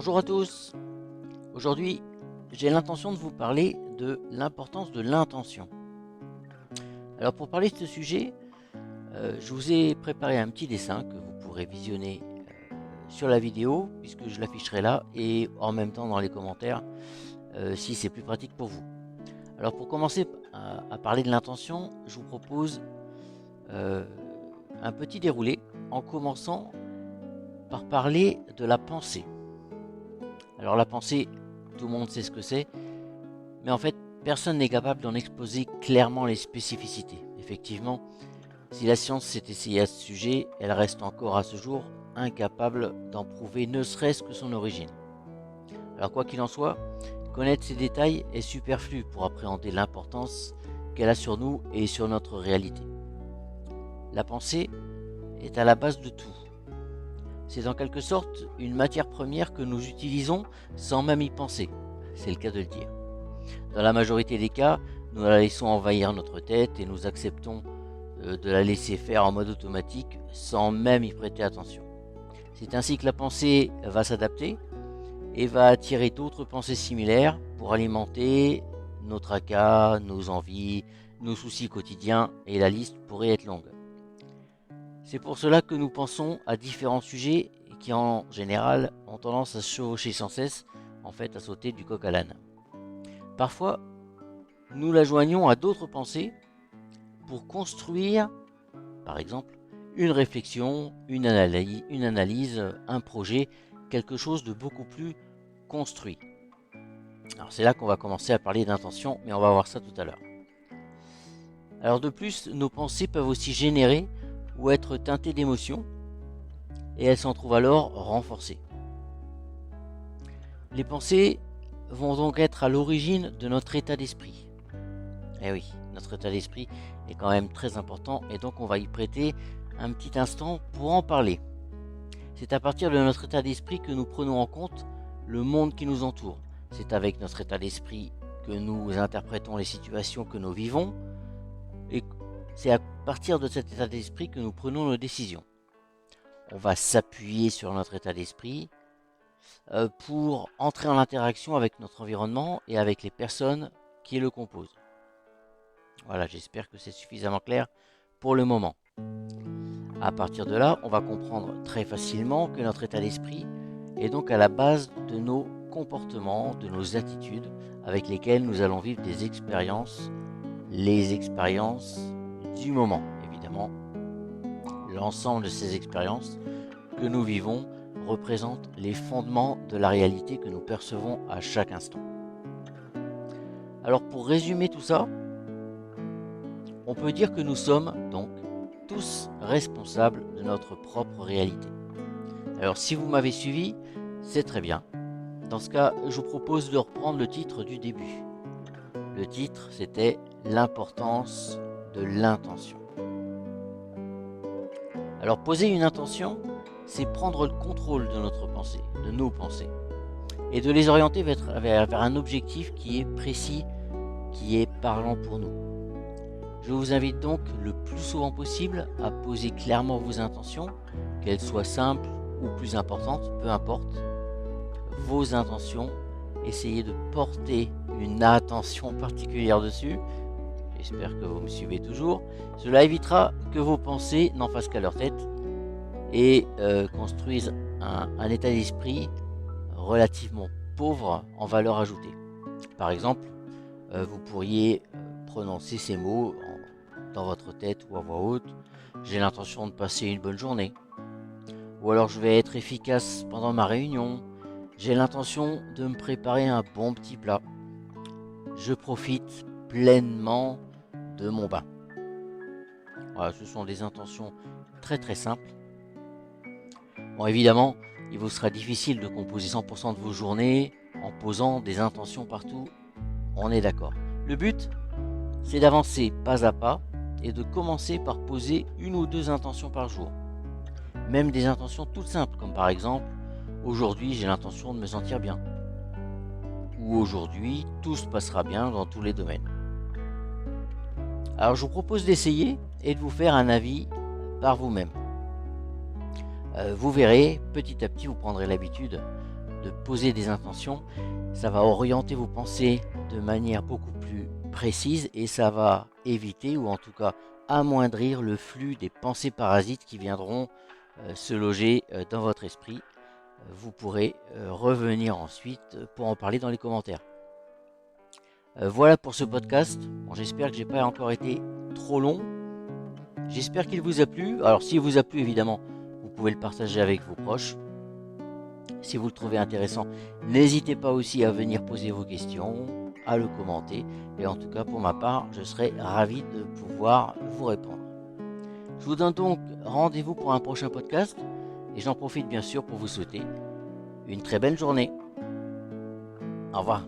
Bonjour à tous. Aujourd'hui, j'ai l'intention de vous parler de l'importance de l'intention. Alors pour parler de ce sujet, je vous ai préparé un petit dessin que vous pourrez visionner sur la vidéo, puisque je l'afficherai là, et en même temps dans les commentaires, si c'est plus pratique pour vous. Alors pour commencer à parler de l'intention, je vous propose un petit déroulé, en commençant par parler de la pensée. Alors la pensée, tout le monde sait ce que c'est, mais en fait, personne n'est capable d'en exposer clairement les spécificités. Effectivement, si la science s'est essayée à ce sujet, elle reste encore à ce jour incapable d'en prouver ne serait-ce que son origine. Alors quoi qu'il en soit, connaître ces détails est superflu pour appréhender l'importance qu'elle a sur nous et sur notre réalité. La pensée est à la base de tout. C'est en quelque sorte une matière première que nous utilisons sans même y penser, c'est le cas de le dire. Dans la majorité des cas, nous la laissons envahir notre tête et nous acceptons de la laisser faire en mode automatique sans même y prêter attention. C'est ainsi que la pensée va s'adapter et va attirer d'autres pensées similaires pour alimenter nos tracas, nos envies, nos soucis quotidiens, et la liste pourrait être longue. C'est pour cela que nous pensons à différents sujets qui en général ont tendance à se chevaucher sans cesse, en fait à sauter du coq à l'âne. Parfois, nous la joignons à d'autres pensées pour construire, par exemple, une réflexion, une analyse, un projet, quelque chose de beaucoup plus construit. Alors c'est là qu'on va commencer à parler d'intention, mais on va voir ça tout à l'heure. Alors de plus, nos pensées peuvent aussi générer ou être teintées d'émotions, et elles s'en trouvent alors renforcées. Les pensées vont donc être à l'origine de notre état d'esprit. Eh oui, notre état d'esprit est quand même très important, et donc on va y prêter un petit instant pour en parler. C'est à partir de notre état d'esprit que nous prenons en compte le monde qui nous entoure. C'est avec notre état d'esprit que nous interprétons les situations que nous vivons, et c'est à partir de cet état d'esprit que nous prenons nos décisions. On va s'appuyer sur notre état d'esprit pour entrer en interaction avec notre environnement et avec les personnes qui le composent. Voilà, j'espère que c'est suffisamment clair pour le moment. À partir de là, on va comprendre très facilement que notre état d'esprit est donc à la base de nos comportements, de nos attitudes avec lesquelles nous allons vivre des expériences, les expériences du moment, évidemment. L'ensemble de ces expériences que nous vivons représentent les fondements de la réalité que nous percevons à chaque instant. Alors pour résumer tout ça, on peut dire que nous sommes donc tous responsables de notre propre réalité. Alors si vous m'avez suivi, c'est très bien. Dans ce cas, je vous propose de reprendre le titre du début. Le titre, c'était l'importance de l'intention. Alors poser une intention, c'est prendre le contrôle de notre pensée, de nos pensées, et de les orienter vers un objectif qui est précis, qui est parlant pour nous. Je vous invite donc le plus souvent possible à poser clairement vos intentions, qu'elles soient simples ou plus importantes, peu importe. Vos intentions, essayez de porter une attention particulière dessus. J'espère que vous me suivez toujours. Cela évitera que vos pensées n'en fassent qu'à leur tête et construisent un état d'esprit relativement pauvre en valeur ajoutée. Par exemple, vous pourriez prononcer ces mots dans votre tête ou à voix haute. J'ai l'intention de passer une bonne journée. Ou alors je vais être efficace pendant ma réunion. J'ai l'intention de me préparer un bon petit plat. Je profite pleinement de mon bain. Voilà, ce sont des intentions très très simples. Bon, évidemment, il vous sera difficile de composer 100% de vos journées en posant des intentions partout. On est d'accord. Le but, c'est d'avancer pas à pas et de commencer par poser une ou deux intentions par jour. Même des intentions toutes simples, comme par exemple, aujourd'hui j'ai l'intention de me sentir bien. Ou aujourd'hui, tout se passera bien dans tous les domaines. Alors je vous propose d'essayer et de vous faire un avis par vous-même. Vous verrez, petit à petit, vous prendrez l'habitude de poser des intentions, ça va orienter vos pensées de manière beaucoup plus précise et ça va éviter ou en tout cas amoindrir le flux des pensées parasites qui viendront se loger dans votre esprit. Vous pourrez revenir ensuite pour en parler dans les commentaires. Voilà pour ce podcast. Bon, j'espère que j'ai pas encore été trop long. J'espère qu'il vous a plu. Alors s'il vous a plu, évidemment, vous pouvez le partager avec vos proches. Si vous le trouvez intéressant, n'hésitez pas aussi à venir poser vos questions, à le commenter. Et en tout cas, pour ma part, je serai ravi de pouvoir vous répondre. Je vous donne donc rendez-vous pour un prochain podcast. Et j'en profite bien sûr pour vous souhaiter une très belle journée. Au revoir.